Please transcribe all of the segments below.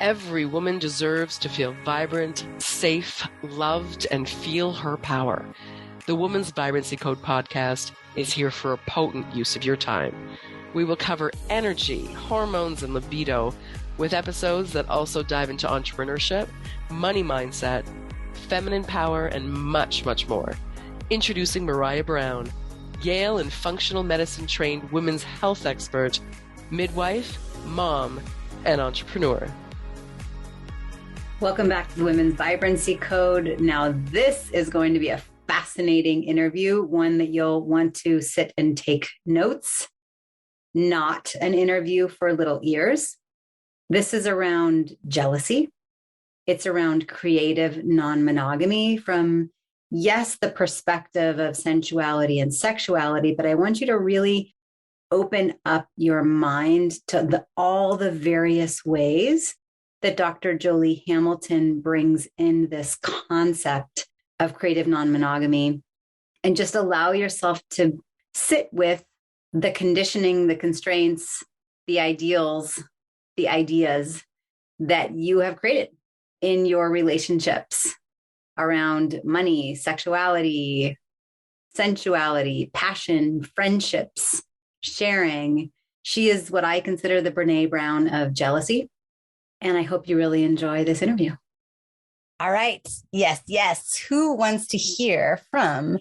Every woman deserves to feel vibrant, safe, loved, and feel her power. The Woman's Vibrancy Code podcast is here for a potent use of your time. We will cover energy, hormones, and libido with episodes that also dive into entrepreneurship, money mindset, feminine power, and much, much more. Introducing Maraya Brown, Yale and functional medicine trained women's health expert, midwife, mom, and entrepreneur. Welcome back to the Women's Vibrancy Code. Now, this is going to be a fascinating interview, one that you'll want to sit and take notes, not an interview for little ears. This is around jealousy. It's around creative non-monogamy from, yes, the perspective of sensuality and sexuality, but I want you to really open up your mind to all the various ways that Dr. Joli Hamilton brings in this concept of creative non-monogamy, and just allow yourself to sit with the conditioning, the constraints, the ideals, the ideas that you have created in your relationships around money, sexuality, sensuality, passion, friendships, sharing. She is what I consider the Brene Brown of jealousy. And I hope you really enjoy this interview. All right. Yes. Who wants to hear from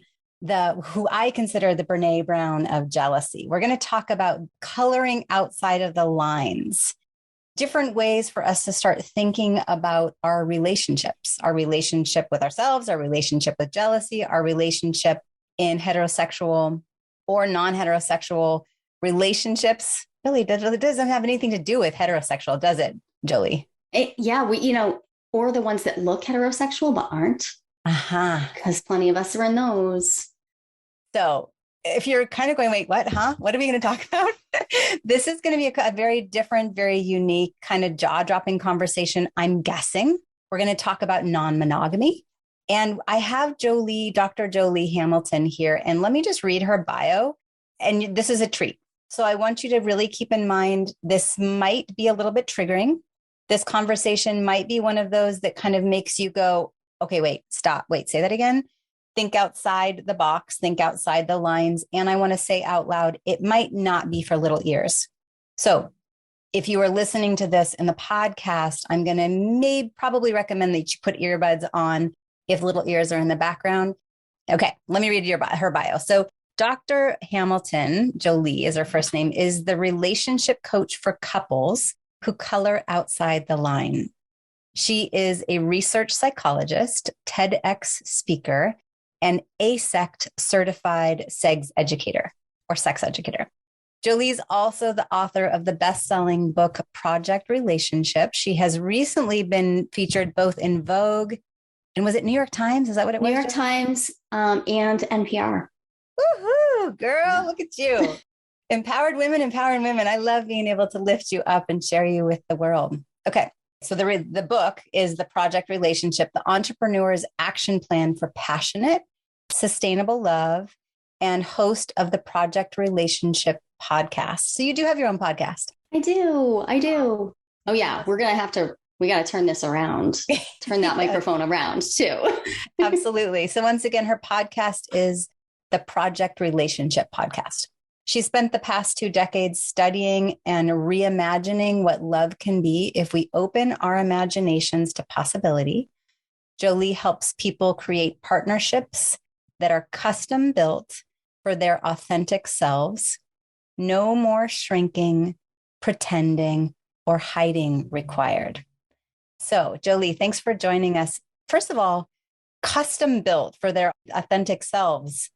who I consider the Brene Brown of jealousy? We're going to talk about coloring outside of the lines, different ways for us to start thinking about our relationships, our relationship with ourselves, our relationship with jealousy, our relationship in heterosexual or non-heterosexual relationships. Really, it doesn't have anything to do with heterosexual, does it, Joli? Or the ones that look heterosexual but aren't. Because plenty of us are in those. So if you're kind of going, wait, what, What are we going to talk about? This is going to be a very different, very unique, kind of jaw-dropping conversation, I'm guessing. We're going to talk about non-monogamy. And I have Dr. Joli Hamilton here. And let me just read her bio. And this is a treat. So I want you to really keep in mind, this might be a little bit triggering. This conversation might be one of those that kind of makes you go, okay, wait, stop, wait, say that again. Think outside the box, think outside the lines. And I want to say out loud, it might not be for little ears. So if you are listening to this in the podcast, I'm going to probably recommend that you put earbuds on if little ears are in the background. Okay, let me read her bio. So Dr. Hamilton, Joli is her first name, is the relationship coach for couples who color outside the line. She is a research psychologist, TEDx speaker, and ASECT certified sex educator. Joli's also the author of the best-selling book, Project Relationship. She has recently been featured both in Vogue, and was it New York Times? Is that what it was? New York Times and NPR. Woohoo, girl, look at you. Empowered women, empowering women. I love being able to lift you up and share you with the world. Okay. So the book is The Project Relationship, the Entrepreneur's Action Plan for Passionate, Sustainable Love, and host of the Project Relationship podcast. So you do have your own podcast. I do. Oh yeah. We got to turn this around, turn that microphone around too. Absolutely. So once again, her podcast is the Project Relationship podcast. She spent the past 2 decades studying and reimagining what love can be if we open our imaginations to possibility. Joli helps people create partnerships that are custom built for their authentic selves. No more shrinking, pretending, or hiding required. So, Joli, thanks for joining us. First of all, custom built for their authentic selves.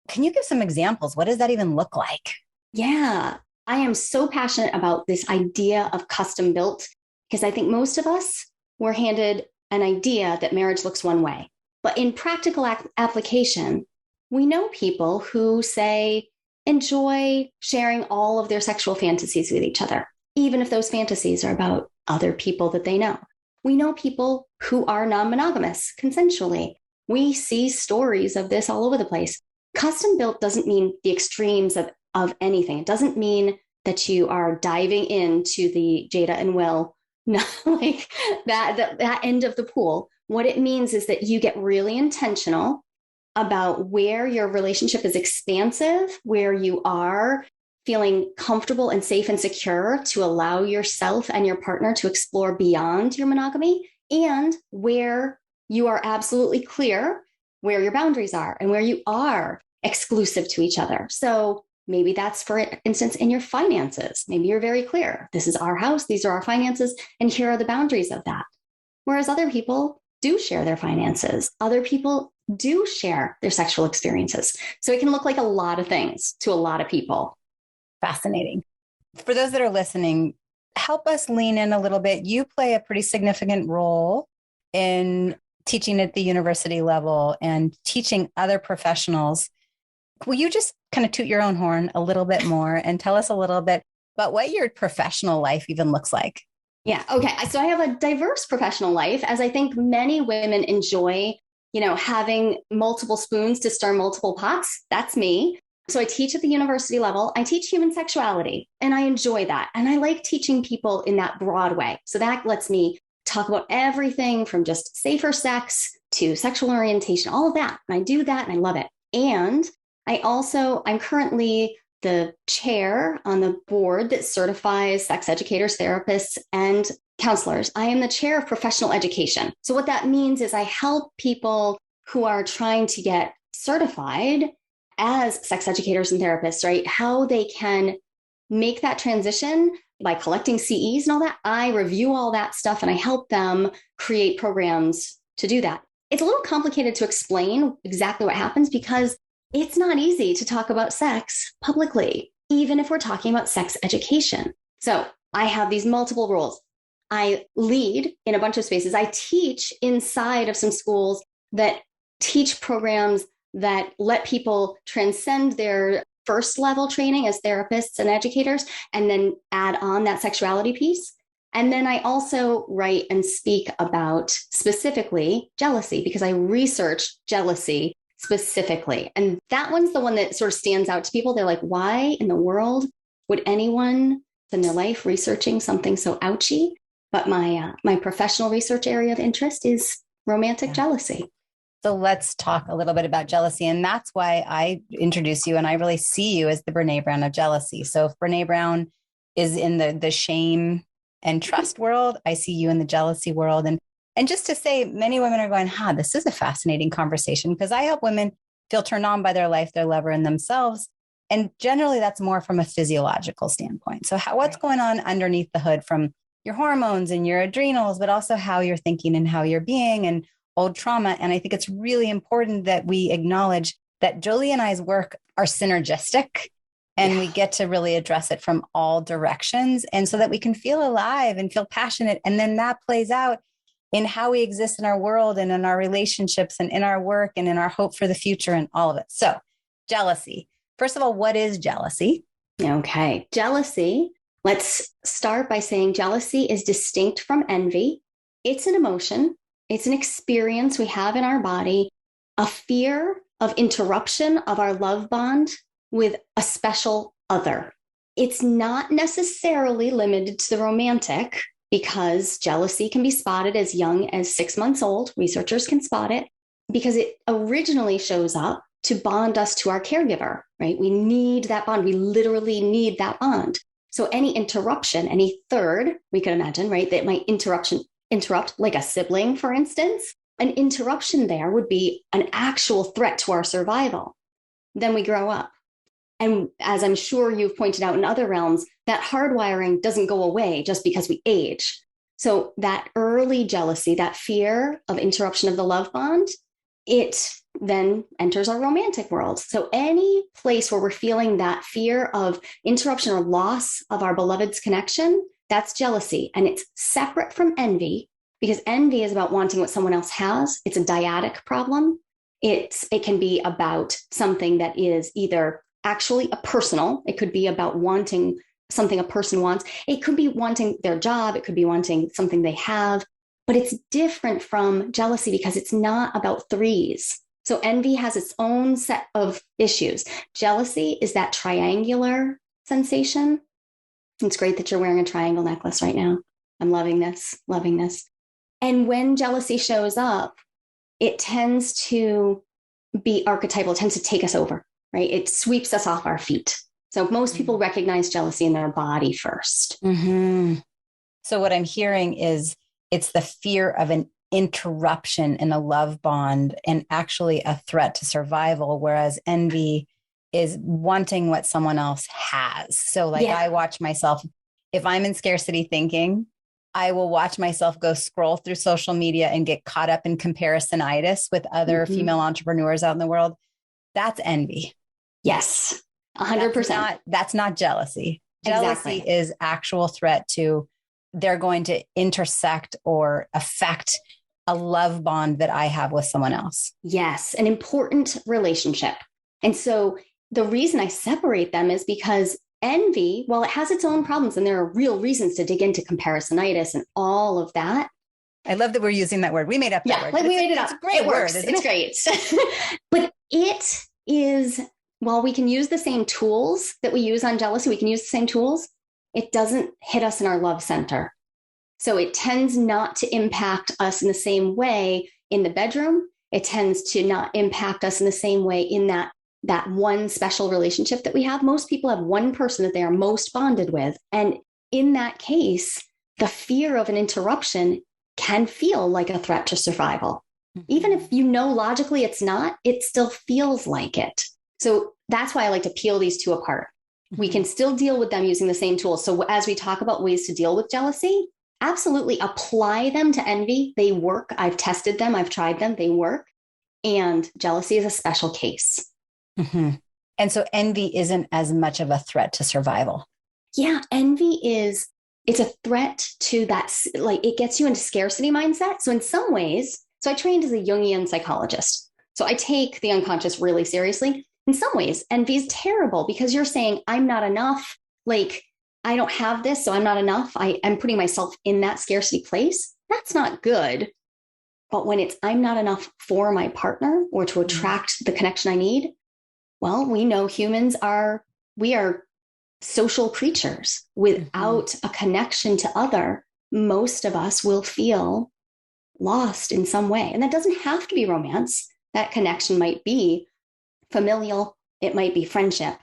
Can you give some examples? What does that even look like? Yeah, I am so passionate about this idea of custom built because I think most of us were handed an idea that marriage looks one way. But in practical application, we know people who say enjoy sharing all of their sexual fantasies with each other, even if those fantasies are about other people that they know. We know people who are non-monogamous consensually. We see stories of this all over the place. Custom built doesn't mean the extremes of anything. It doesn't mean that you are diving into the Jada and Will not like that end of the pool. What it means is that you get really intentional about where your relationship is expansive, where you are feeling comfortable and safe and secure to allow yourself and your partner to explore beyond your monogamy, and where you are absolutely clear where your boundaries are and where you are exclusive to each other. So maybe that's, for instance, in your finances. Maybe you're very clear. This is our house. These are our finances. And here are the boundaries of that. Whereas other people do share their finances. Other people do share their sexual experiences. So it can look like a lot of things to a lot of people. Fascinating. For those that are listening, help us lean in a little bit. You play a pretty significant role in teaching at the university level and teaching other professionals. Will you just kind of toot your own horn a little bit more and tell us a little bit about what your professional life even looks like? Yeah. Okay. So I have a diverse professional life, as I think many women enjoy, having multiple spoons to stir multiple pots. That's me. So I teach at the university level. I teach human sexuality, and I enjoy that. And I like teaching people in that broad way. So that lets me talk about everything from just safer sex to sexual orientation, all of that. And I do that and I love it. And I'm currently the chair on the board that certifies sex educators, therapists, and counselors. I am the chair of professional education. So what that means is I help people who are trying to get certified as sex educators and therapists, right? How they can make that transition by collecting CEs and all that. I review all that stuff and I help them create programs to do that. It's a little complicated to explain exactly what happens because it's not easy to talk about sex publicly, even if we're talking about sex education. So I have these multiple roles. I lead in a bunch of spaces. I teach inside of some schools that teach programs that let people transcend their first level training as therapists and educators, and then add on that sexuality piece. And then I also write and speak about specifically jealousy because I research jealousy specifically. And that one's the one that sort of stands out to people. They're like, why in the world would anyone in their life researching something so ouchy? But my professional research area of interest is romantic jealousy. So let's talk a little bit about jealousy. And that's why I introduce you and I really see you as the Brene Brown of jealousy. So if Brene Brown is in the shame and trust world, I see you in the jealousy world. And just to say, many women are going, this is a fascinating conversation because I help women feel turned on by their life, their lover, and themselves. And generally that's more from a physiological standpoint. So what's going on underneath the hood from your hormones and your adrenals, but also how you're thinking and how you're being and old trauma. And I think it's really important that we acknowledge that Joli and I's work are synergistic and we get to really address it from all directions. And so that we can feel alive and feel passionate. And then that plays out in how we exist in our world and in our relationships and in our work and in our hope for the future and all of it. So jealousy. First of all, what is jealousy? Okay. Jealousy. Let's start by saying jealousy is distinct from envy. It's an emotion. It's an experience we have in our body, a fear of interruption of our love bond with a special other. It's not necessarily limited to the romantic because jealousy can be spotted as young as 6 months old. Researchers can spot it because it originally shows up to bond us to our caregiver, right? We need that bond. We literally need that bond. So any interruption, any third, we could imagine, right, that might interrupt like a sibling, for instance, an interruption there would be an actual threat to our survival. Then we grow up. And as I'm sure you've pointed out in other realms, that hardwiring doesn't go away just because we age. So that early jealousy, that fear of interruption of the love bond, it then enters our romantic world. So any place where we're feeling that fear of interruption or loss of our beloved's connection, that's jealousy. And it's separate from envy because envy is about wanting what someone else has. It's a dyadic problem. It can be about something that is either actually a personal. It could be about wanting something a person wants. It could be wanting their job. It could be wanting something they have. But it's different from jealousy because it's not about threes. So envy has its own set of issues. Jealousy is that triangular sensation. It's great that you're wearing a triangle necklace right now. I'm loving this, loving this. And when jealousy shows up, it tends to be archetypal, it tends to take us over, right? It sweeps us off our feet. So most people recognize jealousy in their body first. Mm-hmm. So what I'm hearing is it's the fear of an interruption in a love bond and actually a threat to survival, whereas envy is wanting what someone else has. So like I watch myself, if I'm in scarcity thinking, I will watch myself go scroll through social media and get caught up in comparisonitis with other female entrepreneurs out in the world. That's envy. Yes, 100%. That's not jealousy. Jealousy is actual threat to they're going to intersect or affect a love bond that I have with someone else. Yes, an important relationship. And so the reason I separate them is because envy, while it has its own problems, and there are real reasons to dig into comparisonitis and all of that. I love that we're using that word. We made up that word. Like we made it up. It's a great word. It's great. But it is, while we can use the same tools that we use on jealousy, we can use the same tools, it doesn't hit us in our love center. So it tends not to impact us in the same way in the bedroom. It tends to not impact us in the same way in that one special relationship that we have. Most people have one person that they are most bonded with. And in that case, the fear of an interruption can feel like a threat to survival. Even if you know logically it's not, it still feels like it. So that's why I like to peel these two apart. We can still deal with them using the same tools. So as we talk about ways to deal with jealousy, absolutely apply them to envy. They work. I've tested them. I've tried them. They work. And jealousy is a special case. Mm-hmm. And so envy isn't as much of a threat to survival. Yeah. Envy it's a threat to that. Like it gets you into scarcity mindset. So in some ways, so I trained as a Jungian psychologist. So I take the unconscious really seriously. In some ways, envy is terrible because you're saying, I'm not enough. Like, I don't have this, so I'm not enough. I'm putting myself in that scarcity place. That's not good. But when it's, I'm not enough for my partner or to attract the connection I need, well, we know we are social creatures. Without a connection to other, most of us will feel lost in some way. And that doesn't have to be romance. That connection might be familial. It might be friendship,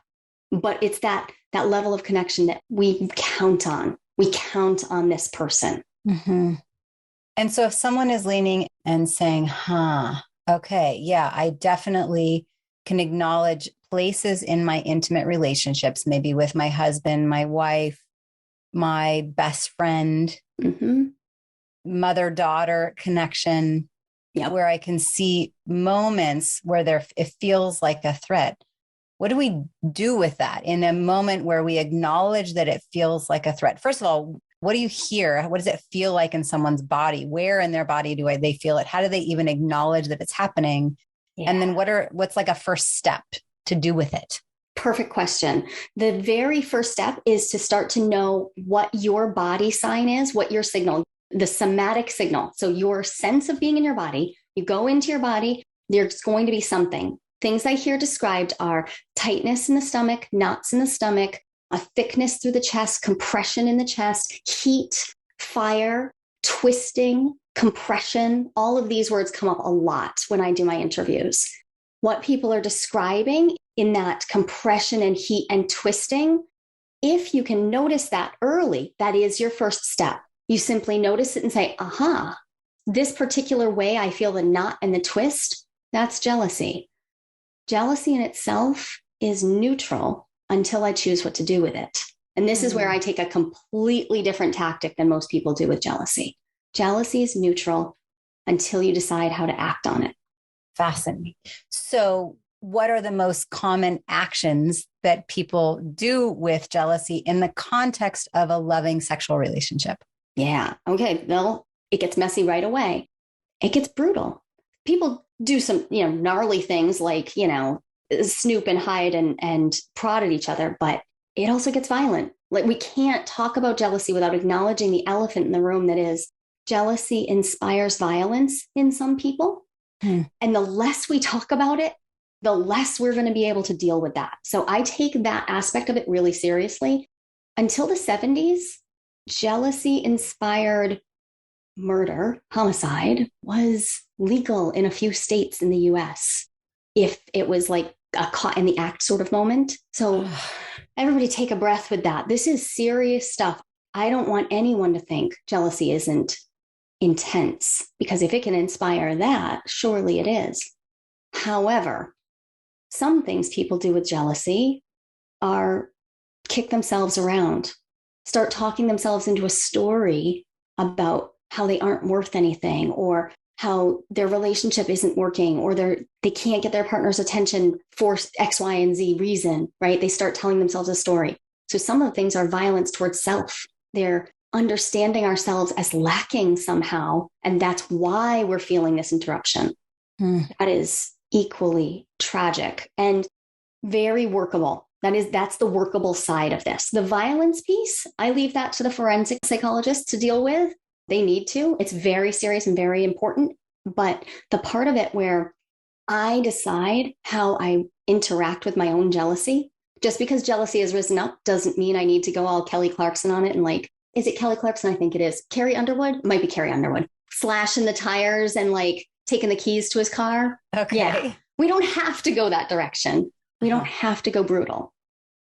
but it's that level of connection that we count on. We count on this person. Mm-hmm. And so if someone is leaning and saying, okay, yeah, I definitely can acknowledge places in my intimate relationships, maybe with my husband, my wife, my best friend, mother-daughter connection, where I can see moments where it feels like a threat. What do we do with that in a moment where we acknowledge that it feels like a threat? First of all, what do you hear? What does it feel like in someone's body? Where in their body do they feel it? How do they even acknowledge that it's happening? Yeah. And then what's like a first step to do with it? Perfect question. The very first step is to start to know what your body sign is, what your signal, the somatic signal. So your sense of being in your body, you go into your body, there's going to be something. Things I hear described are tightness in the stomach, knots in the stomach, a thickness through the chest, compression in the chest, heat, fire, twisting, compression. All of these words come up a lot when I do my interviews. What people are describing in that compression and heat and twisting, if you can notice that early, that is your first step. You simply notice it and say, this particular way I feel the knot and the twist, that's jealousy. Jealousy in itself is neutral until I choose what to do with it. And this is where I take a completely different tactic than most people do with jealousy. Jealousy is neutral until you decide how to act on it. Fascinating. So what are the most common actions that people do with jealousy in the context of a loving sexual relationship? Yeah. Okay. Well, it gets messy right away. It gets brutal. People do some, gnarly things like, snoop and hide and prod at each other, but it also gets violent. Like we can't talk about jealousy without acknowledging the elephant in the room that is jealousy inspires violence in some people. And the less we talk about it, the less we're going to be able to deal with that. So I take that aspect of it really seriously. Until the 70s, jealousy inspired murder, homicide, was legal in a few states in the US if it was like a caught in the act sort of moment. So everybody take a breath with that. This is serious stuff. I don't want anyone to think jealousy isn't intense, because if it can inspire that, surely it is. However, some things people do with jealousy are kick themselves around, start talking themselves into a story about how they aren't worth anything, or how their relationship isn't working, or they can't get their partner's attention for X, Y, and Z reason, right? They start telling themselves a story. So some of the things are violence towards self. They're understanding ourselves as lacking somehow, and that's why we're feeling this interruption. That is equally tragic and very workable. That's the workable side of this. The violence piece, I leave that to the forensic psychologists to deal with. They need to. It's very serious and very important. But the part of it where I decide how I interact with my own jealousy, just because jealousy has risen up doesn't mean I need to go all Kelly Clarkson on it and like, is it Kelly Clarkson? I think it is. Carrie Underwood? It might be Carrie Underwood. Slashing the tires and like taking the keys to his car. Okay. Yeah. We don't have to go that direction. We don't have to go brutal.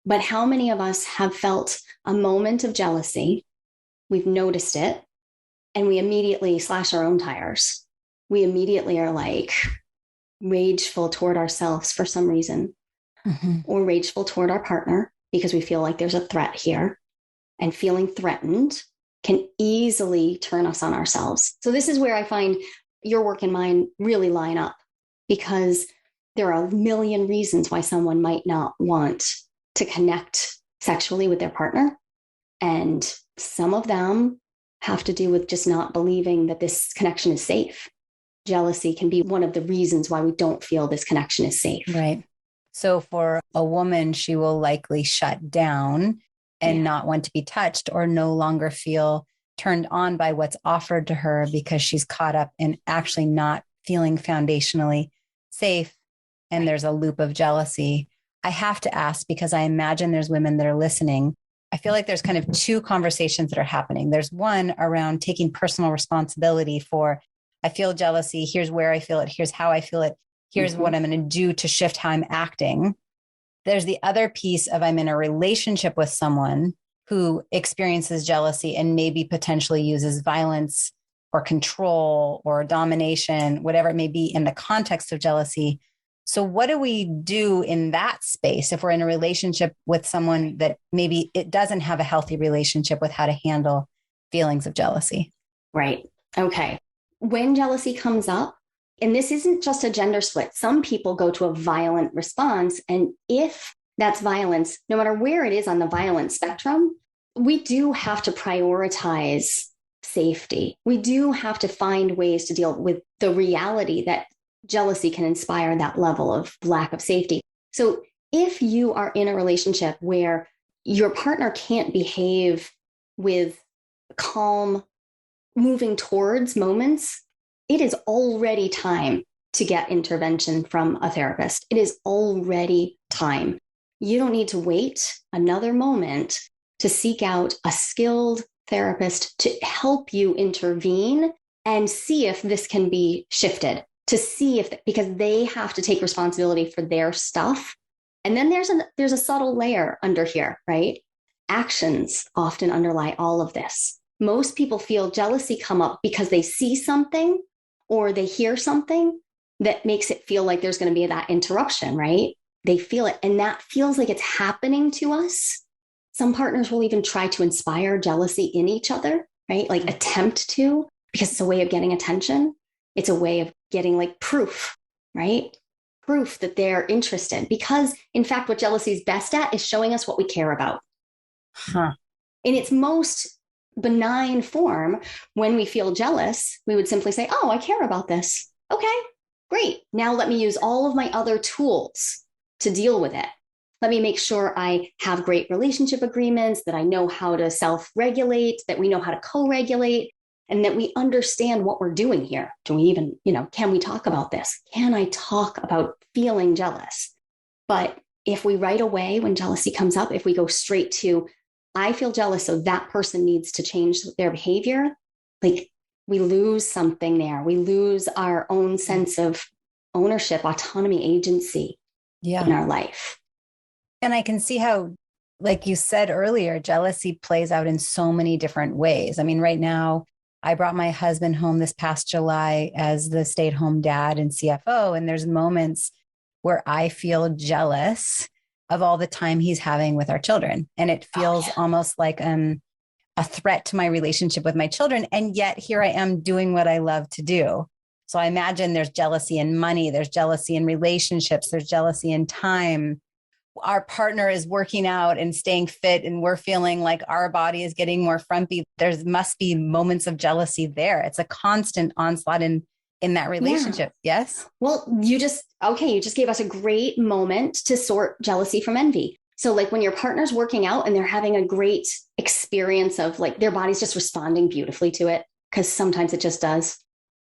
But how many of us have felt a moment of jealousy? We've noticed it, and we immediately slash our own tires. We immediately are like rageful toward ourselves for some reason, or rageful toward our partner because we feel like there's a threat here. And feeling threatened can easily turn us on ourselves. So this is where I find your work and mine really line up, because there are a million reasons why someone might not want to connect sexually with their partner. And some of them have to do with just not believing that this connection is safe. Jealousy can be one of the reasons why we don't feel this connection is safe. Right. So for a woman, she will likely shut down and not want to be touched, or no longer feel turned on by what's offered to her because she's caught up in actually not feeling foundationally safe. And there's a loop of jealousy. I have to ask, because I imagine there's women that are listening. I feel like there's kind of two conversations that are happening. There's one around taking personal responsibility for, I feel jealousy. Here's where I feel it. Here's how I feel it. Here's what I'm going to do to shift how I'm acting. There's the other piece of, I'm in a relationship with someone who experiences jealousy and maybe potentially uses violence or control or domination, whatever it may be in the context of jealousy. So what do we do in that space if we're in a relationship with someone that maybe it doesn't have a healthy relationship with how to handle feelings of jealousy? Right. Okay. When jealousy comes up, and this isn't just a gender split, some people go to a violent response. And if that's violence, no matter where it is on the violence spectrum, we do have to prioritize safety. We do have to find ways to deal with the reality that jealousy can inspire that level of lack of safety. So if you are in a relationship where your partner can't behave with calm, moving towards moments, it is already time to get intervention from a therapist. It is already time. You don't need to wait another moment to seek out a skilled therapist to help you intervene and see if this can be shifted, to see if, because they have to take responsibility for their stuff. And then there's a subtle layer under here, right? Actions often underlie all of this. Most people feel jealousy come up because they see something or they hear something that makes it feel like there's going to be that interruption, right? They feel it, and that feels like it's happening to us. Some partners will even try to inspire jealousy in each other, right? Like attempt to, because it's a way of getting attention. It's a way of getting like proof, right? Proof that they're interested. Because in fact, what jealousy is best at is showing us what we care about. In its most benign form, when we feel jealous, we would simply say, oh, I care about this. Okay, great. Now let me use all of my other tools to deal with it. Let me make sure I have great relationship agreements, that I know how to self-regulate, that we know how to co-regulate, and that we understand what we're doing here. Do we even, can we talk about this? Can I talk about feeling jealous? But if we right away, when jealousy comes up, if we go straight to, I feel jealous, so that person needs to change their behavior. Like we lose something there. We lose our own sense of ownership, autonomy, agency in our life. And I can see how, like you said earlier, jealousy plays out in so many different ways. I mean, right now, I brought my husband home this past July as the stay-at-home dad and CFO. And there's moments where I feel jealous of all the time he's having with our children. And it feels almost like a threat to my relationship with my children. And yet here I am doing what I love to do. So I imagine there's jealousy in money, there's jealousy in relationships, there's jealousy in time. Our partner is working out and staying fit, and we're feeling like our body is getting more frumpy. There must be moments of jealousy there. It's a constant onslaught in that relationship. Yeah. Yes. Well, you just gave us a great moment to sort jealousy from envy. So like when your partner's working out and they're having a great experience of like their body's just responding beautifully to it, because sometimes it just does.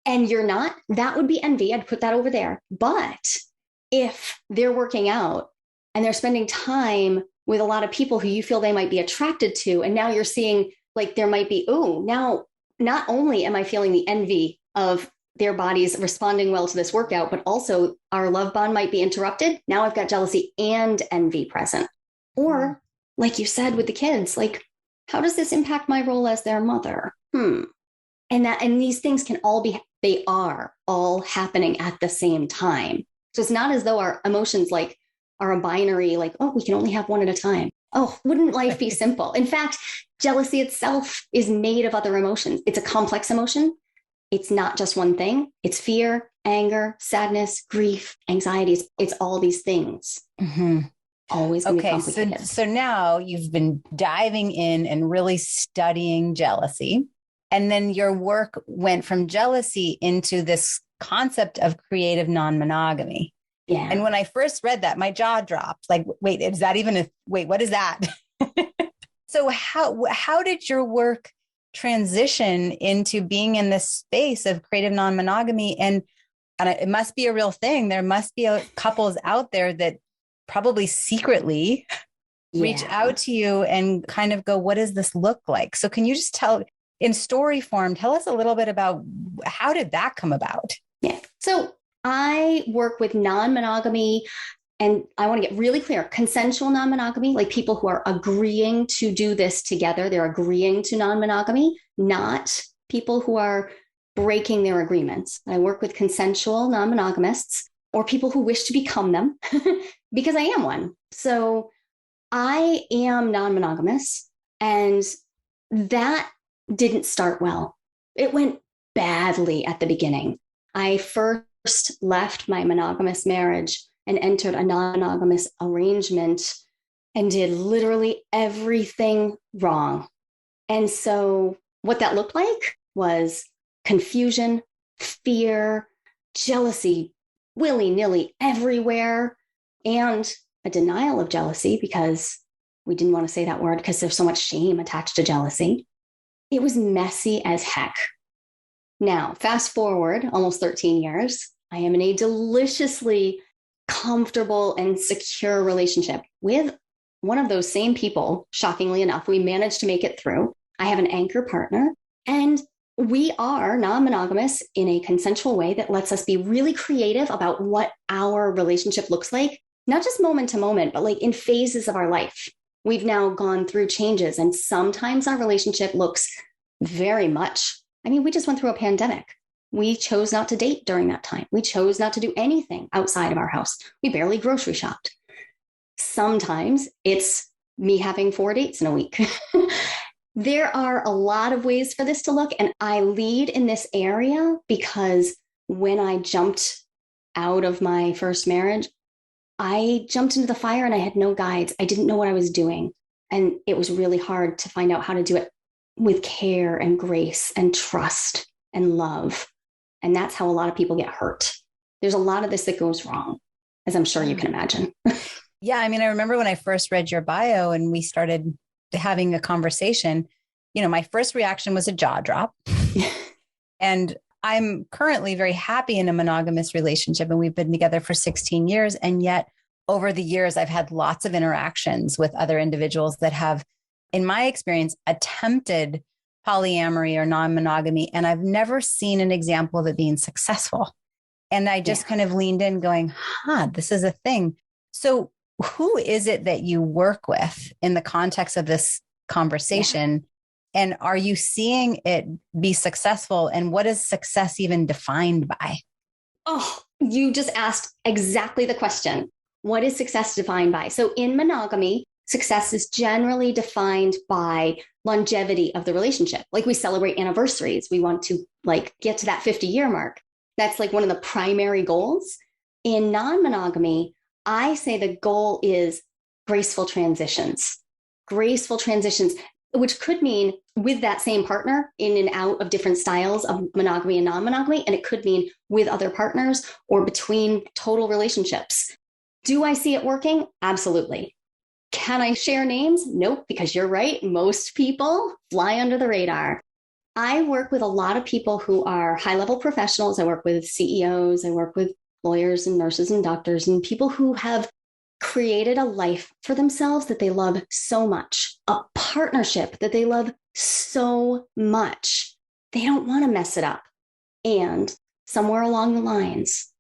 And you're not, that would be envy. I'd put that over there. But if they're working out and they're spending time with a lot of people who you feel they might be attracted to, and now you're seeing like there might be, now not only am I feeling the envy of their bodies responding well to this workout, but also our love bond might be interrupted. Now I've got jealousy and envy present. Or like you said with the kids, like, how does this impact my role as their mother? And these things they are all happening at the same time. So it's not as though our emotions like are a binary, like, oh, we can only have one at a time. Oh, wouldn't life be simple? In fact, jealousy itself is made of other emotions. It's a complex emotion. It's not just one thing. It's fear, anger, sadness, grief, anxiety. It's all these things. Mm-hmm. Always going to be complicated. So now you've been diving in and really studying jealousy. And then your work went from jealousy into this concept of creative non-monogamy. Yeah. And when I first read that, my jaw dropped. Like, wait, is that even what is that? So how did your work transition into being in this space of creative non-monogamy? And it must be a real thing. There must be couples out there that probably secretly reach out to you and kind of go, what does this look like? So can you just tell in story form, tell us a little bit about how did that come about? Yeah. So I work with non-monogamy, and I want to get really clear, consensual non-monogamy, like people who are agreeing to do this together. They're agreeing to non-monogamy, not people who are breaking their agreements. I work with consensual non-monogamists or people who wish to become them because I am one. So I am non-monogamous, and that didn't start well. It went badly at the beginning. I first left my monogamous marriage and entered a non-monogamous arrangement and did literally everything wrong. And so what that looked like was confusion, fear, jealousy, willy-nilly everywhere, and a denial of jealousy because we didn't want to say that word because there's so much shame attached to jealousy. It was messy as heck. Now, fast forward almost 13 years, I am in a deliciously comfortable and secure relationship with one of those same people. Shockingly enough, we managed to make it through. I have an anchor partner, and we are non-monogamous in a consensual way that lets us be really creative about what our relationship looks like, not just moment to moment, but like in phases of our life. We've now gone through changes, and sometimes our relationship looks very much, we just went through a pandemic. We chose not to date during that time. We chose not to do anything outside of our house. We barely grocery shopped. Sometimes it's me having 4 dates in a week. There are a lot of ways for this to look, and I lead in this area because when I jumped out of my first marriage, I jumped into the fire and I had no guides. I didn't know what I was doing. And it was really hard to find out how to do it with care and grace and trust and love. And that's how a lot of people get hurt. There's a lot of this that goes wrong, as I'm sure you can imagine. Yeah. I remember when I first read your bio and we started having a conversation, my first reaction was a jaw drop. And I'm currently very happy in a monogamous relationship, and we've been together for 16 years. And yet over the years, I've had lots of interactions with other individuals that have in my experience, attempted polyamory or non-monogamy, and I've never seen an example of it being successful. And I just kind of leaned in going, this is a thing. So who is it that you work with in the context of this conversation? Yeah. And are you seeing it be successful? And what is success even defined by? Oh, you just asked exactly the question. What is success defined by? So in monogamy, success is generally defined by longevity of the relationship. Like we celebrate anniversaries. We want to get to that 50-year mark. That's like one of the primary goals. In non-monogamy, I say the goal is graceful transitions, which could mean with that same partner in and out of different styles of monogamy and non-monogamy. And it could mean with other partners or between total relationships. Do I see it working? Absolutely. Can I share names? Nope, because you're right. Most people fly under the radar. I work with a lot of people who are high-level professionals. I work with CEOs. I work with lawyers and nurses and doctors and people who have created a life for themselves that they love so much, a partnership that they love so much. They don't want to mess it up. And somewhere along the lines,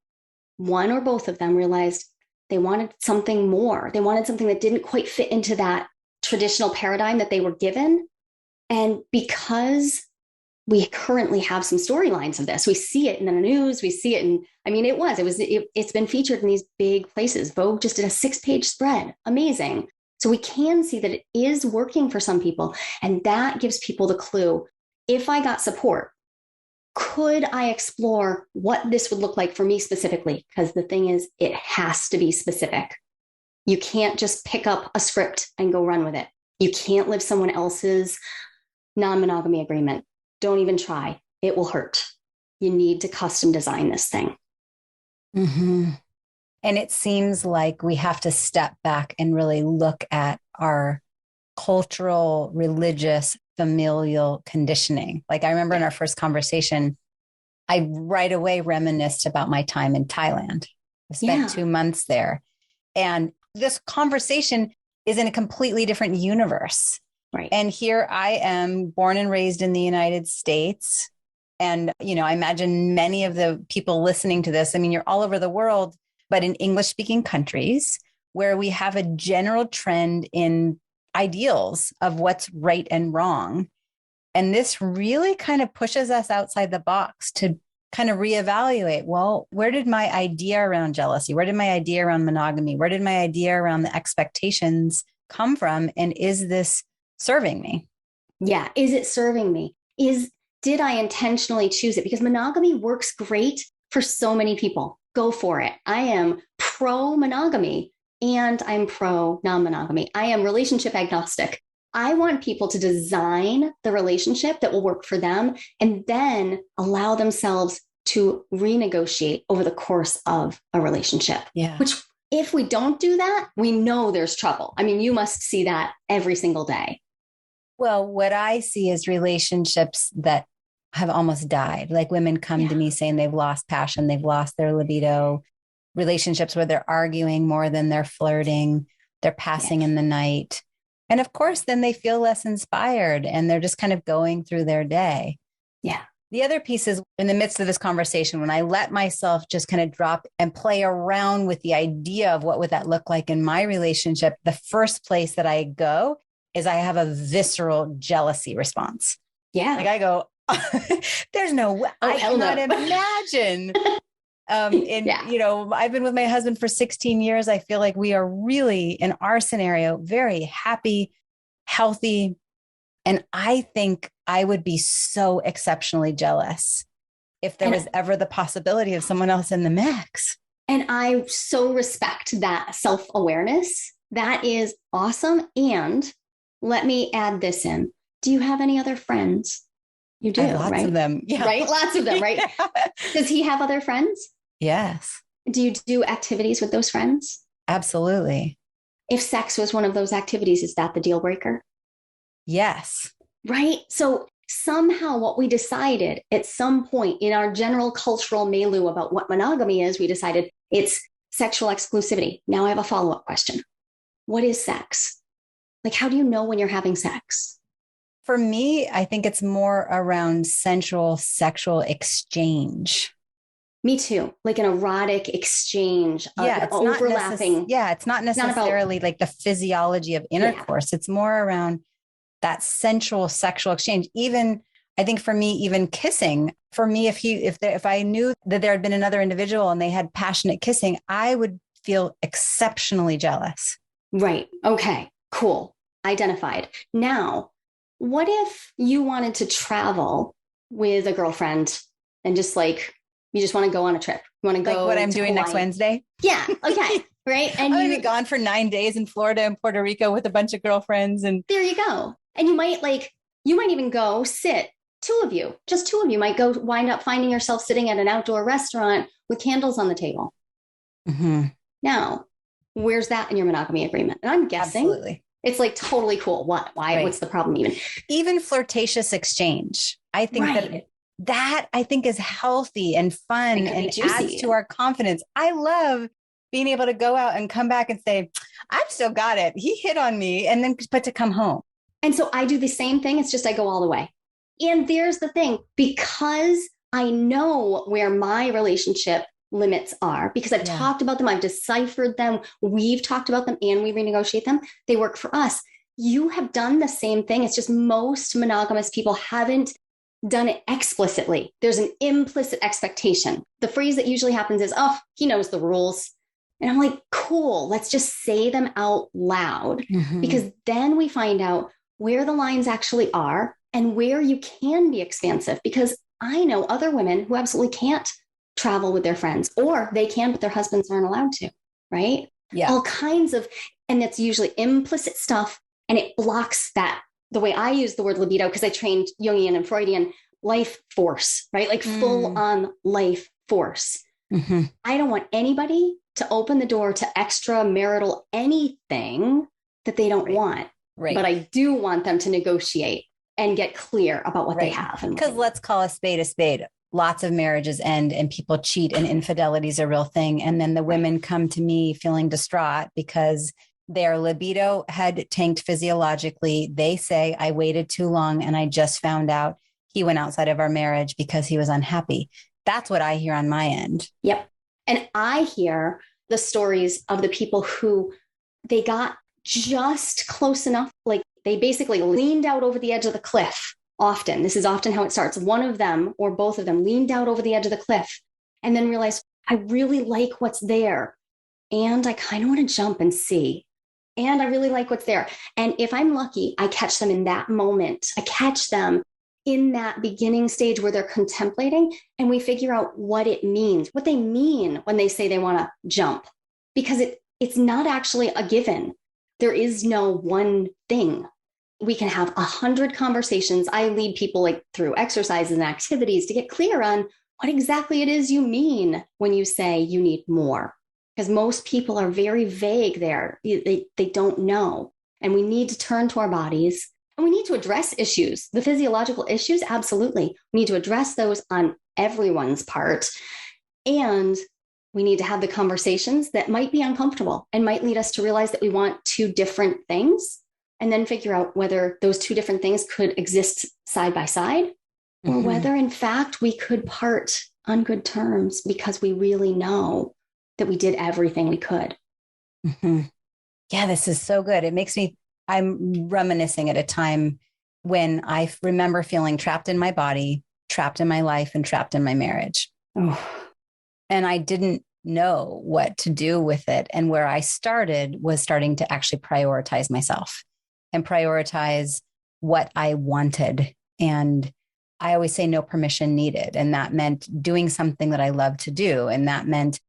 one or both of them realized they wanted something more. They wanted something that didn't quite fit into that traditional paradigm that they were given. And because we currently have some storylines of this, we see it in the news, we see it in, it's been featured in these big places. Vogue just did a 6-page spread. Amazing. So we can see that it is working for some people. And that gives people the clue. If I got support, could I explore what this would look like for me specifically? Because the thing is, it has to be specific. You can't just pick up a script and go run with it. You can't live someone else's non-monogamy agreement. Don't even try. It will hurt. You need to custom design this thing. Mm-hmm. And it seems like we have to step back and really look at our cultural, religious, familial conditioning. Like I remember in our first conversation, I right away reminisced about my time in Thailand. I spent 2 months there. And this conversation is in a completely different universe. Right. And here I am, born and raised in the United States. And, I imagine many of the people listening to this, you're all over the world, but in English-speaking countries where we have a general trend in ideals of what's right and wrong. And this really kind of pushes us outside the box to kind of reevaluate, well, where did my idea around jealousy? Where did my idea around monogamy? Where did my idea around the expectations come from? And is this serving me? Yeah. Is it serving me? Did I intentionally choose it? Because monogamy works great for so many people. Go for it. I am pro monogamy and I'm pro non-monogamy. I am relationship agnostic. I want people to design the relationship that will work for them and then allow themselves to renegotiate over the course of a relationship. Yeah. Which if we don't do that, we know there's trouble. You must see that every single day. Well, what I see is relationships that have almost died. Like women come to me saying they've lost passion, they've lost their libido, relationships where they're arguing more than they're flirting, they're passing in the night. And of course, then they feel less inspired and they're just kind of going through their day. Yeah. The other piece is in the midst of this conversation, when I let myself just kind of drop and play around with the idea of what would that look like in my relationship, the first place that I go is I have a visceral jealousy response. Yeah. Like I go, there's no way. I cannot imagine. I've been with my husband for 16 years. I feel like we are really, in our scenario, very happy, healthy. And I think I would be so exceptionally jealous if there was ever the possibility of someone else in the mix. And I so respect that self-awareness. That is awesome. And let me add this in. Do you have any other friends? You do, lots right? of them. Yeah. Right? Lots of them, right? Yeah. Does he have other friends? Yes. Do you do activities with those friends? Absolutely. If sex was one of those activities, is that the deal breaker? Yes. Right? So somehow what we decided at some point in our general cultural milieu about what monogamy is, we decided it's sexual exclusivity. Now I have a follow-up question. What is sex? Like, how do you know when you're having sex? For me, I think it's more around sensual sexual exchange. Me too. Like an erotic exchange, Yeah, it's overlapping. It's not necessarily like the physiology of intercourse. Yeah. It's more around that sensual sexual exchange. Even I think for me, even kissing, for me, if I knew that there had been another individual and they had passionate kissing, I would feel exceptionally jealous. Right. Okay, cool. Identified. Now, what if you wanted to travel with a girlfriend and just like, you just want to go on a trip? You want to go like what I'm doing Hawaii. Next Wednesday? Yeah. Okay. Right. And I'm going to be gone for 9 days in Florida and Puerto Rico with a bunch of girlfriends. And there you go. And you might even go sit, just two of you might go wind up finding yourself sitting at an outdoor restaurant with candles on the table. Mm-hmm. Now, where's that in your monogamy agreement? And I'm guessing Absolutely. It's like totally cool. What? Why? Right. What's the problem even? Even flirtatious exchange. I think that I think is healthy and fun and adds to our confidence. I love being able to go out and come back and say, I've still got it. He hit on me. And then, but to come home. And so I do the same thing. It's just I go all the way. And there's the thing, because I know where my relationship limits are, because I've talked about them, I've deciphered them, we've talked about them, and we renegotiate them. They work for us. You have done the same thing. It's just most monogamous people haven't done it explicitly. There's an implicit expectation. The phrase that usually happens is, oh, he knows the rules. And I'm like, cool, let's just say them out loud, because then we find out where the lines actually are and where you can be expansive. Because I know other women who absolutely can't travel with their friends, or they can, but their husbands aren't allowed to, right? Yeah. All kinds of, and that's usually implicit stuff. And it blocks that, the way I use the word libido, because I trained Jungian and Freudian, life force, right? Like full on life force. I don't want anybody to open the door to extramarital anything that they don't want. Right. But I do want them to negotiate and get clear about what they have. Because let's call a spade a spade. Lots of marriages end and people cheat and infidelity is a real thing. And then the women come to me feeling distraught because their libido had tanked physiologically. They say, I waited too long and I just found out he went outside of our marriage because he was unhappy. That's what I hear on my end. Yep. And I hear the stories of the people who they got just close enough. Like they basically leaned out over the edge of the cliff. Often, this is often how it starts. One of them or both of them leaned out over the edge of the cliff and then realized, I really like what's there. And I kind of want to jump and see. And I really like what's there. And if I'm lucky, I catch them in that moment. I catch them in that beginning stage where they're contemplating, and we figure out what it means, what they mean when they say they want to jump, because it's not actually a given. There is no one thing. We can have 100 conversations. I lead people like through exercises and activities to get clear on what exactly it is you mean when you say you need more, because most people are very vague there. They don't know. And we need to turn to our bodies, and we need to address issues, the physiological issues. Absolutely. We need to address those on everyone's part. And we need to have the conversations that might be uncomfortable and might lead us to realize that we want two different things, and then figure out whether those two different things could exist side by side, or whether in fact we could part on good terms because we really know that we did everything we could. Yeah, this is so good. It makes me, I'm reminiscing at a time when I remember feeling trapped in my body, trapped in my life, and trapped in my marriage. And I didn't know what to do with it. And where I started was starting to actually prioritize myself and prioritize what I wanted. And I always say no permission needed. And that meant doing something that I love to do. And that meant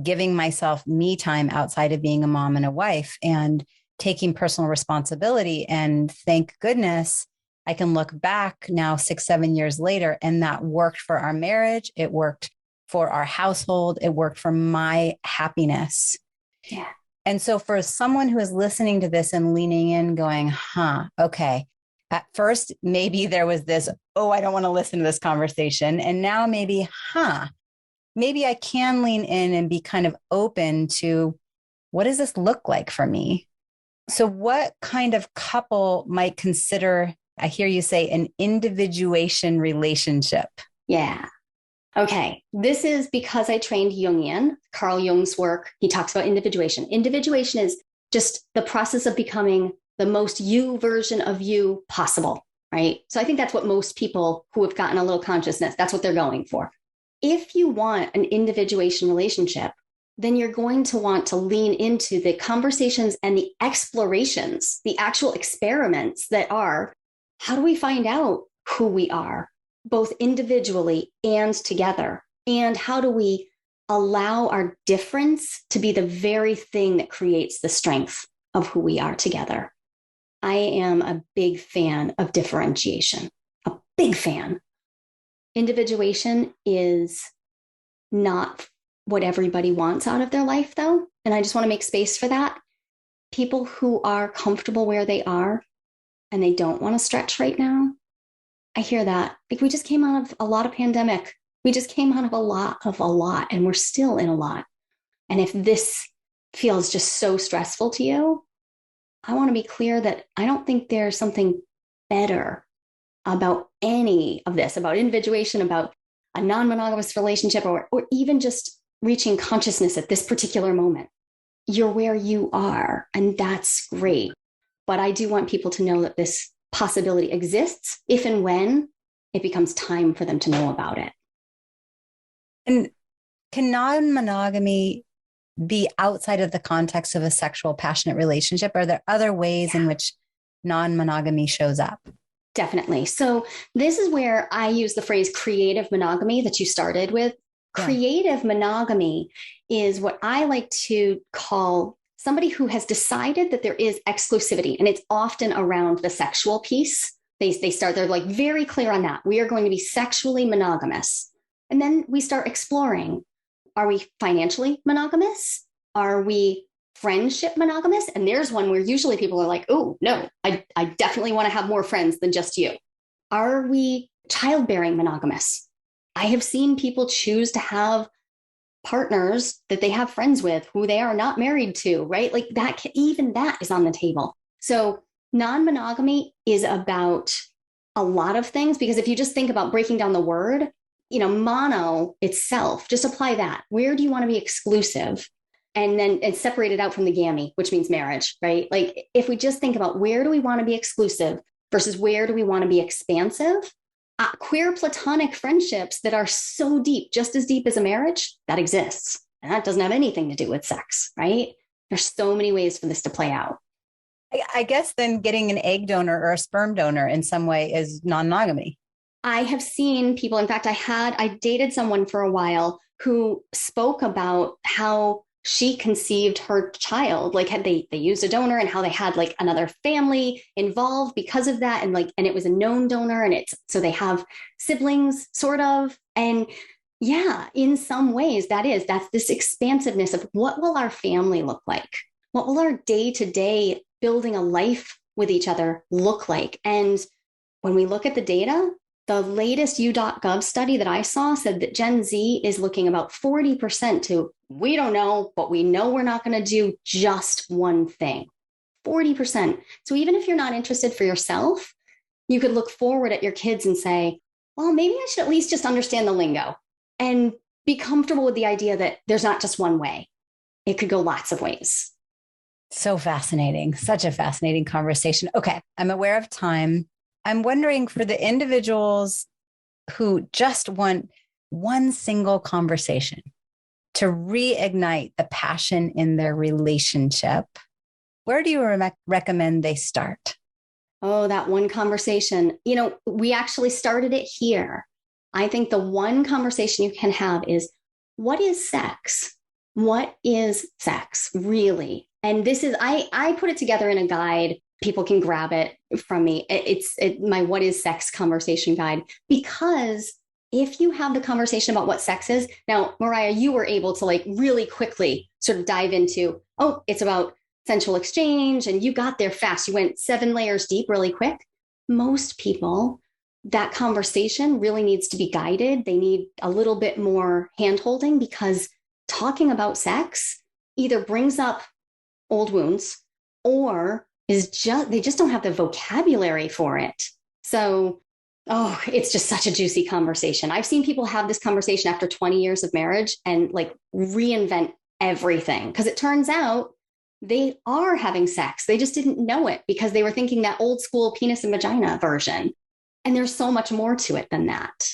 giving myself me time outside of being a mom and a wife, and taking personal responsibility. And thank goodness I can look back now 6-7 years later, and that worked for our marriage. It worked for our household. It worked for my happiness. Yeah. And so for someone who is listening to this and leaning in going, okay. At first, maybe there was this, I don't want to listen to this conversation. And now maybe, maybe I can lean in and be kind of open to, what does this look like for me? So what kind of couple might consider, I hear you say, an individuation relationship? Yeah. Okay. This is because I trained Jungian, Carl Jung's work. He talks about individuation. Individuation is just the process of becoming the most you version of you possible, right? So I think that's what most people who have gotten a little consciousness, that's what they're going for. If you want an individuation relationship, then you're going to want to lean into the conversations and the explorations, the actual experiments that are, how do we find out who we are, both individually and together? And how do we allow our difference to be the very thing that creates the strength of who we are together? I am a big fan of differentiation, a big fan. Individuation is not what everybody wants out of their life, though. And I just want to make space for that. People who are comfortable where they are and they don't want to stretch right now, I hear that. Like, we just came out of a lot of pandemic. We just came out of a lot, and we're still in a lot. And if this feels just so stressful to you, I want to be clear that I don't think there's something better about any of this, about individuation, about a non-monogamous relationship, or even just reaching consciousness at this particular moment. You're where you are, and that's great. But I do want people to know that this possibility exists if and when it becomes time for them to know about it. And can non-monogamy be outside of the context of a sexual, passionate relationship? Are there other ways in which non-monogamy shows up? Definitely. So this is where I use the phrase creative monogamy that you started with. Yeah. Creative monogamy is what I like to call somebody who has decided that there is exclusivity, and it's often around the sexual piece. They're like very clear on that. We are going to be sexually monogamous. And then we start exploring. Are we financially monogamous? Are we friendship monogamous? And there's one where usually people are like, oh, no, I definitely want to have more friends than just you. Are we childbearing monogamous? I have seen people choose to have partners that they have friends with who they are not married to, right? Like that, even that is on the table. So non-monogamy is about a lot of things, because if you just think about breaking down the word, mono itself, just apply that. Where do you want to be exclusive? And separate it out from the gamy, which means marriage, right? Like if we just think about where do we want to be exclusive versus where do we want to be expansive, queer platonic friendships that are so deep, just as deep as a marriage, that exists. And that doesn't have anything to do with sex, right? There's so many ways for this to play out. I guess then getting an egg donor or a sperm donor in some way is non-monogamy. I have seen people, in fact, I dated someone for a while who spoke about how she conceived her child, like they used a donor, and how they had like another family involved because of that. And it was a known donor, and so they have siblings sort of. And yeah, in some ways that's this expansiveness of what will our family look like? What will our day-to-day building a life with each other look like? And when we look at the data, the latest U.gov study that I saw said that Gen Z is looking about 40% to, we don't know, but we know we're not going to do just one thing. 40%. So even if you're not interested for yourself, you could look forward at your kids and say, well, maybe I should at least just understand the lingo and be comfortable with the idea that there's not just one way. It could go lots of ways. So fascinating. Such a fascinating conversation. Okay. I'm aware of time. I'm wondering, for the individuals who just want one single conversation to reignite the passion in their relationship, where do you recommend they start? Oh, that one conversation. We actually started it here. I think the one conversation you can have is, what is sex? What is sex, really? And this is, I put it together in a guide. People can grab it from me. It's my What is Sex conversation guide, because if you have the conversation about what sex is, now, Maraya, you were able to like really quickly sort of dive into, oh, it's about sensual exchange, and you got there fast. You went 7 layers deep really quick. Most people, that conversation really needs to be guided. They need a little bit more hand-holding, because talking about sex either brings up old wounds, or they just don't have the vocabulary for it. So, it's just such a juicy conversation. I've seen people have this conversation after 20 years of marriage and like reinvent everything, because it turns out they are having sex. They just didn't know it because they were thinking that old school penis and vagina version. And there's so much more to it than that.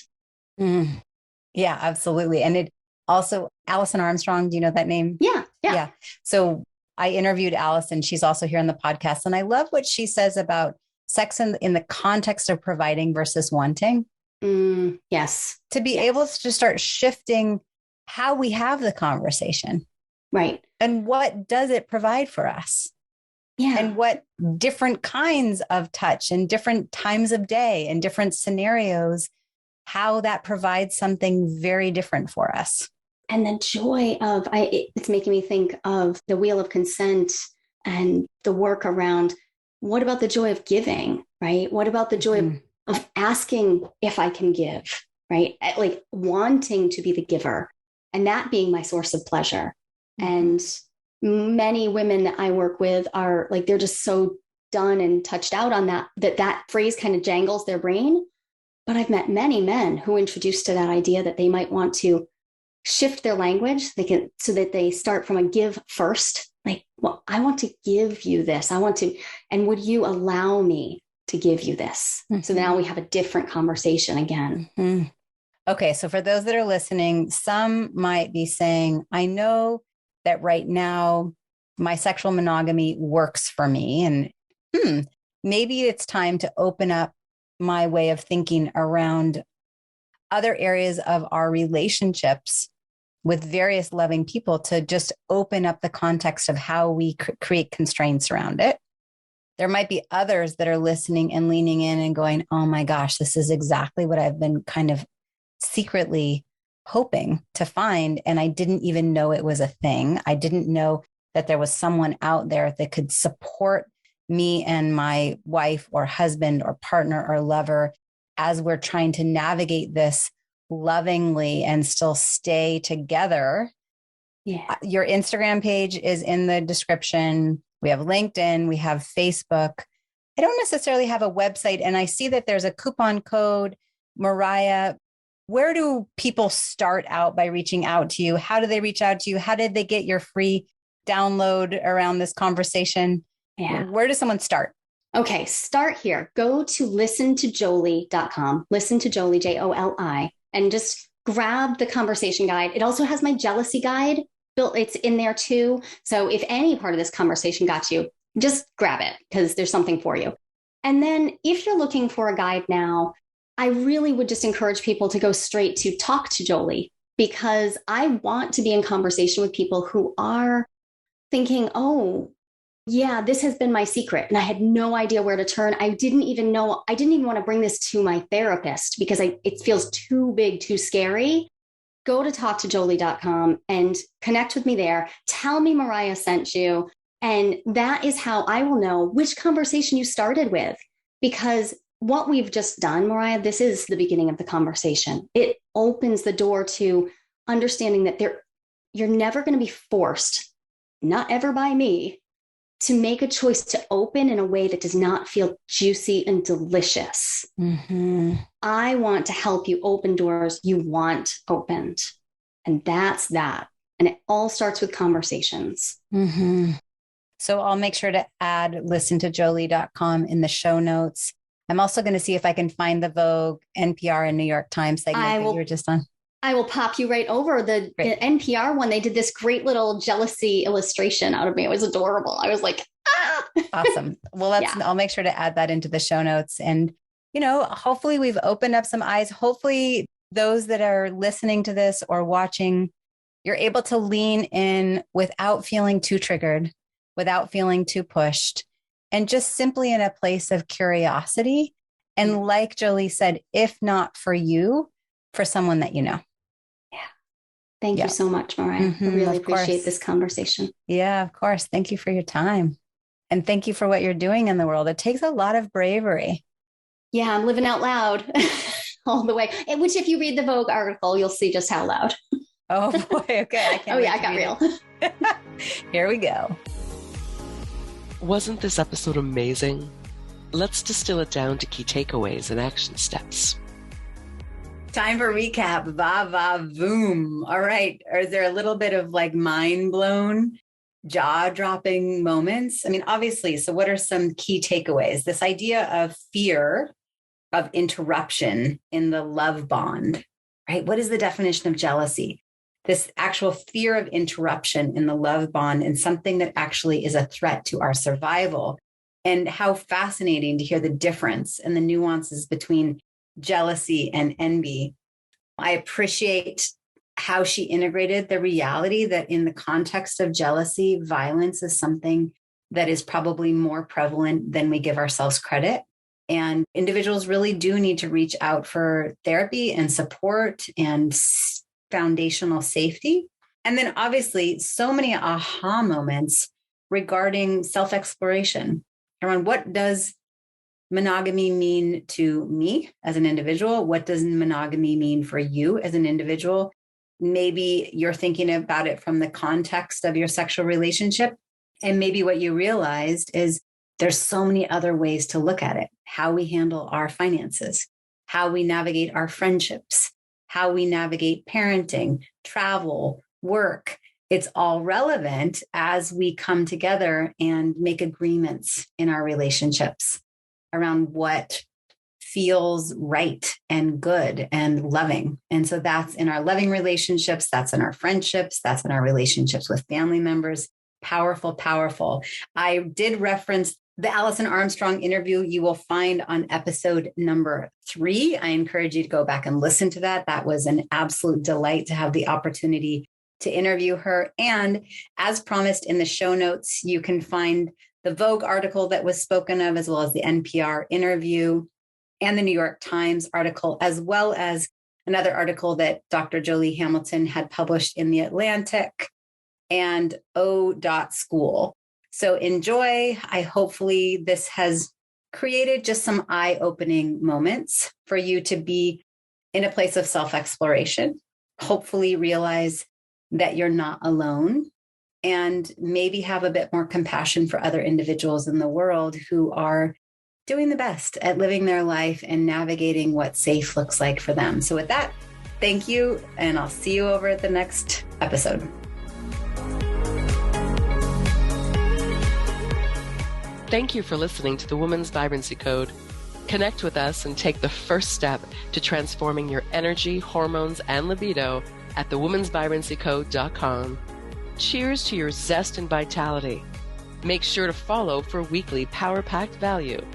Yeah, absolutely. And it also, Allison Armstrong, do you know that name? Yeah. So I interviewed Allison. She's also here on the podcast. And I love what she says about sex in the context of providing versus wanting. Yes. To be able to start shifting how we have the conversation. Right. And what does it provide for us? Yeah. And what different kinds of touch and different times of day and different scenarios, how that provides something very different for us. And the joy of, it's making me think of the wheel of consent and the work around, what about the joy of giving, right? What about the joy of asking if I can give, right? Like wanting to be the giver and that being my source of pleasure. And many women that I work with are like, they're just so done and touched out on that phrase kind of jangles their brain. But I've met many men who introduced to that idea that they might want to shift their language so that they start from a give first. Like, well, I want to give you this. And would you allow me to give you this? So now we have a different conversation again. Okay. So for those that are listening, some might be saying, I know that right now my sexual monogamy works for me. And maybe it's time to open up my way of thinking around other areas of our relationships with various loving people, to just open up the context of how we create constraints around it. There might be others that are listening and leaning in and going, oh my gosh, this is exactly what I've been kind of secretly hoping to find. And I didn't even know it was a thing. I didn't know that there was someone out there that could support me and my wife or husband or partner or lover as we're trying to navigate this lovingly and still stay together. Yeah. Your Instagram page is in the description. We have LinkedIn, we have Facebook. I don't necessarily have a website. And I see that there's a coupon code, Maraya. Where do people start out by reaching out to you? How do they reach out to you? How did they get your free download around this conversation? Yeah. Where does someone start? Okay, start here. Go to listentojoli.com, listen to Joli, Joli, and just grab the conversation guide. It also has my jealousy guide built. It's in there too. So if any part of this conversation got you, just grab it because there's something for you. And then if you're looking for a guide now, I really would just encourage people to go straight to Talk to Joli, because I want to be in conversation with people who are thinking, oh, yeah, this has been my secret and I had no idea where to turn. I didn't even want to bring this to my therapist because it feels too big, too scary. Go to talktojoli.com and connect with me there. Tell me Maraya sent you. And that is how I will know which conversation you started with, because what we've just done, Maraya, this is the beginning of the conversation. It opens the door to understanding that you're never going to be forced, not ever by me, to make a choice to open in a way that does not feel juicy and delicious. I want to help you open doors you want opened. And that's that. And it all starts with conversations. So I'll make sure to add listentojoli.com in the show notes. I'm also going to see if I can find the Vogue, NPR, and New York Times segment that you were just on. I will pop you right over the NPR one. They did this great little jealousy illustration out of me. It was adorable. I was like, ah. Awesome. Well, I'll make sure to add that into the show notes. And, hopefully we've opened up some eyes. Hopefully those that are listening to this or watching, you're able to lean in without feeling too triggered, without feeling too pushed, and just simply in a place of curiosity. And like Joli said, if not for you, for someone that you know. Thank you so much, Marya. I really appreciate this conversation. Yeah, of course. Thank you for your time. And thank you for what you're doing in the world. It takes a lot of bravery. Yeah, I'm living out loud all the way. Which, if you read the Vogue article, you'll see just how loud. Oh, boy. Okay. I got real. Here we go. Wasn't this episode amazing? Let's distill it down to key takeaways and action steps. Time for recap. Va va voom. All right. Is there a little bit of like mind blown, jaw dropping moments? I mean, obviously. So, what are some key takeaways? This idea of fear of interruption in the love bond, right? What is the definition of jealousy? This actual fear of interruption in the love bond and something that actually is a threat to our survival. And how fascinating to hear the difference and the nuances between jealousy and envy. I appreciate how she integrated the reality that in the context of jealousy, violence is something that is probably more prevalent than we give ourselves credit. And individuals really do need to reach out for therapy and support and foundational safety. And then obviously so many aha moments regarding self-exploration around what does monogamy mean to me as an individual? What does monogamy mean for you as an individual? Maybe you're thinking about it from the context of your sexual relationship. And maybe what you realized is there's so many other ways to look at it. How we handle our finances, how we navigate our friendships, how we navigate parenting, travel, work. It's all relevant as we come together and make agreements in our relationships around what feels right and good and loving. And so that's in our loving relationships, that's in our friendships, that's in our relationships with family members. Powerful, powerful. I did reference the Alison Armstrong interview you will find on episode number 3. I encourage you to go back and listen to that. That was an absolute delight to have the opportunity to interview her. And as promised in the show notes, you can find the Vogue article that was spoken of, as well as the NPR interview and the New York Times article, as well as another article that Dr. Joli Hamilton had published in The Atlantic and O.School. So enjoy. Hopefully this has created just some eye-opening moments for you to be in a place of self-exploration. Hopefully realize that you're not alone and maybe have a bit more compassion for other individuals in the world who are doing the best at living their life and navigating what safe looks like for them. So with that, thank you, and I'll see you over at the next episode. Thank you for listening to the Woman's Vibrancy Code. Connect with us and take the first step to transforming your energy, hormones, and libido at thewomansvibrancycode.com. Cheers to your zest and vitality. Make sure to follow for weekly power-packed value.